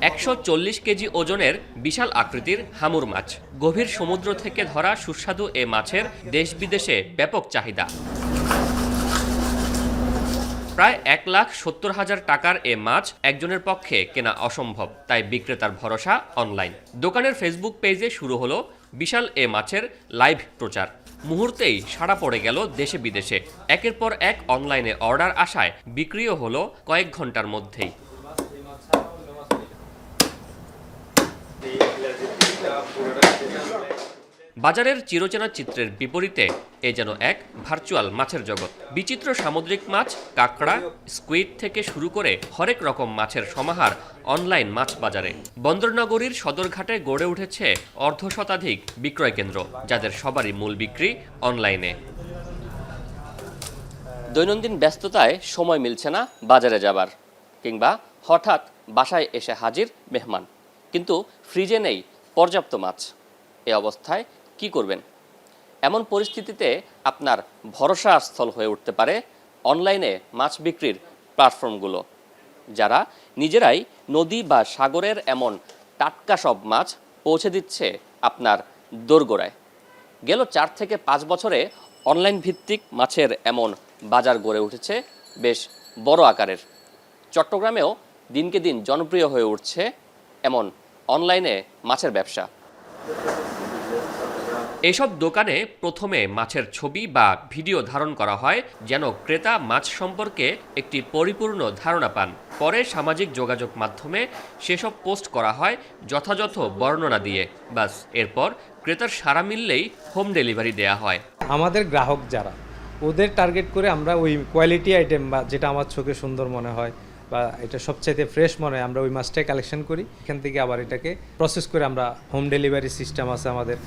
140 KG ওজনের বিশাল আকৃতির hamour মাছ। গভীর সমুদ্র থেকে ধরা সুস্বাদু এ মাছের দেশ বিদেশে ব্যাপক চাহিদা। প্রায় 1,70,000 টাকার এ মাছ একজনের পক্ষে কেনা অসম্ভব, তাই বিক্রেতার ভরসা অনলাইন। দোকানের ফেসবুক পেজে শুরু হলো বিশাল এ মাছের লাইভ প্রচার। মুহূর্তেই সাড়া পড়ে গেল দেশে বিদেশে। একের পর এক অনলাইনে অর্ডার আসায় বিক্রিও হলো কয়েক ঘন্টার মধ্যেই। বাজারের চিরচেনা চিত্রের বিপরীতে এ যেন এক ভার্চুয়াল মাছের জগৎ। বিচিত্র সামুদ্রিক মাছ, কাঁকড়া, স্কুইড থেকে শুরু করে হরেক রকম মাছের সমাহার অনলাইন মাছ বাজারে। বন্দরনগরীর সদরঘাটে গড়ে উঠেছে অর্ধশতাধিক বিক্রয় কেন্দ্র, যাদের সবারই মূল বিক্রি অনলাইনে। দৈনন্দিন ব্যস্ততায় সময় মিলছে না বাজারে যাবার, কিংবা হঠাৎ বাসায় এসে হাজির মেহমান, কিন্তু ফ্রিজে নেই পর্যাপ্ত মাছ। এ অবস্থায় কি করবেন? এমন পরিস্থিতিতে আপনার ভরসার স্থল হয়ে উঠতে পারে অনলাইনে মাছ বিক্রির প্ল্যাটফর্মগুলো, যারা নিজেরাই নদী বা সাগরের এমন টাটকা সব মাছ পৌঁছে দিচ্ছে আপনার দোরগোড়ায়। গেল 4 থেকে 5 বছরে অনলাইন ভিত্তিক মাছের এমন বাজার গড়ে উঠেছে বেশ বড় আকারের। চট্টগ্রামেও দিনকে দিন জনপ্রিয় হয়ে উঠছে এমন অনলাইনে মাছের ব্যবসা। এসব দোকানে প্রথমে মাছের ছবি বা ভিডিও ধারণ করা হয়, যেন ক্রেতা মাছ সম্পর্কে একটি পরিপূর্ণ ধারণা পান। পরে সামাজিক যোগাযোগ মাধ্যমে সেসব পোস্ট করা হয় যথাযথ বর্ণনা দিয়ে। বাস, এরপর ক্রেতার সাড়া মিললেই হোম ডেলিভারি দেয়া হয়। আমাদের গ্রাহক যারা, ওদের টার্গেট করে আমরা ওই কোয়ালিটি আইটেম বা যেটা আমার চোখে সুন্দর মনে হয় বা এটা সবচাইতে ফ্রেশ মনে হয়, আমরা ওই মাছটাই কালেকশন করি। এখান থেকে আবার এটাকে প্রসেস করে আমরা হোম ডেলিভারি সিস্টেম আছে আমাদের।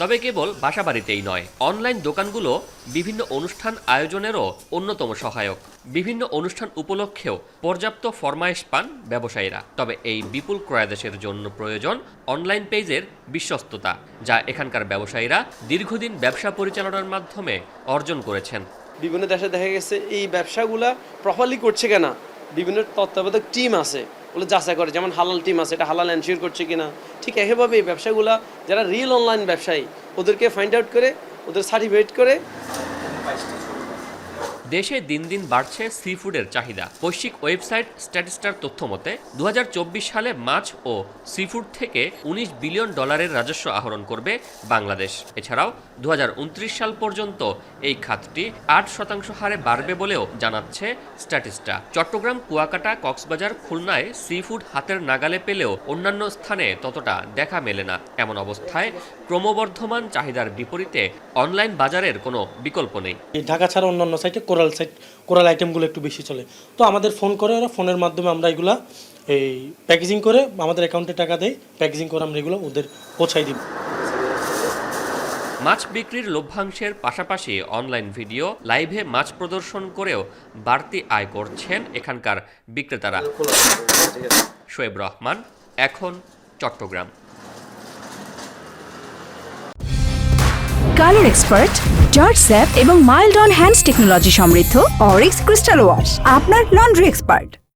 তবে কেবল বাসাবাড়িতেই নয়, অনলাইন দোকানগুলো বিভিন্ন অনুষ্ঠান আয়োজনেরও অন্যতম সহায়ক। বিভিন্ন অনুষ্ঠান উপলক্ষেও পর্যাপ্ত ফরমায়েশ পান ব্যবসায়ীরা। তবে এই বিপুল ক্রয়াদেশের জন্য প্রয়োজন অনলাইন পেজের বিশ্বস্ততা, যা এখানকার ব্যবসায়ীরা দীর্ঘদিন ব্যবসা পরিচালনার মাধ্যমে অর্জন করেছেন। বিভিন্ন দেশে দেখা গেছে এই ব্যবসাগুলা প্রপারলি করছে কিনা বিভিন্ন তত্ত্বাবধায়ক টিম আছে, ওগুলো যাচাই করে। যেমন হালাল টিম আছে, এটা হালাল এনশিওর করছে কিনা। ঠিক একইভাবে এই ব্যবসাগুলা যারা রিয়েল অনলাইন ব্যবসায়ী, ওদেরকে ফাইন্ড আউট করে, ওদের সার্টিফিকেট করে। দেশে দিন দিন বাড়ছে সি ফুডের চাহিদা। বৈশ্বিক ওয়েবসাইট স্ট্যাটিস্টার তথ্য মতে 2024 সালে মাছ ও সি ফুড থেকে $19 বিলিয়ন রাজস্ব আহরণ করবে বাংলাদেশ। এছাড়াও 2029 সাল পর্যন্ত এই খাতটি 8% হারে বাড়বে বলেও জানাচ্ছে স্ট্যাটিস্টা। চট্টগ্রাম, কুয়াকাটা, কক্সবাজার, খুলনায় সি ফুড হাতের নাগালে পেলেও অন্যান্য স্থানে ততটা দেখা মেলে না। এমন অবস্থায় ক্রমবর্ধমান চাহিদার বিপরীতে অনলাইন বাজারের কোনো বিকল্প নেই। ঢাকা ছাড়া অন্যান্য সাইটে কোরাল আইটেমগুলো একটু বেশি চলে, তো আমাদের ফোন করে ওরা, ফোনের মাধ্যমে আমরা এগুলা এই প্যাকেজিং করে আমাদের অ্যাকাউন্টে টাকা দেয়, প্যাকেজিং করে আমরা এগুলো ওদের পৌঁছাই দিব। মাছ বিক্রির লভ্যাংশের পাশাপাশি অনলাইন ভিডিও লাইভে মাছ প্রদর্শন করেও বাড়তি আয় করছেন এখানকার বিক্রেতারা। শোয়েব রহমান, এখন, চট্টগ্রাম। কালার এক্সপার্ট, জর্জ স্যাপ এবং মাইল্ড অন হ্যান্ডস টেকনোলজি সমৃদ্ধ অরিক্স ক্রিস্টাল ওয়াশ আপনার লন্ড্রি এক্সপার্ট।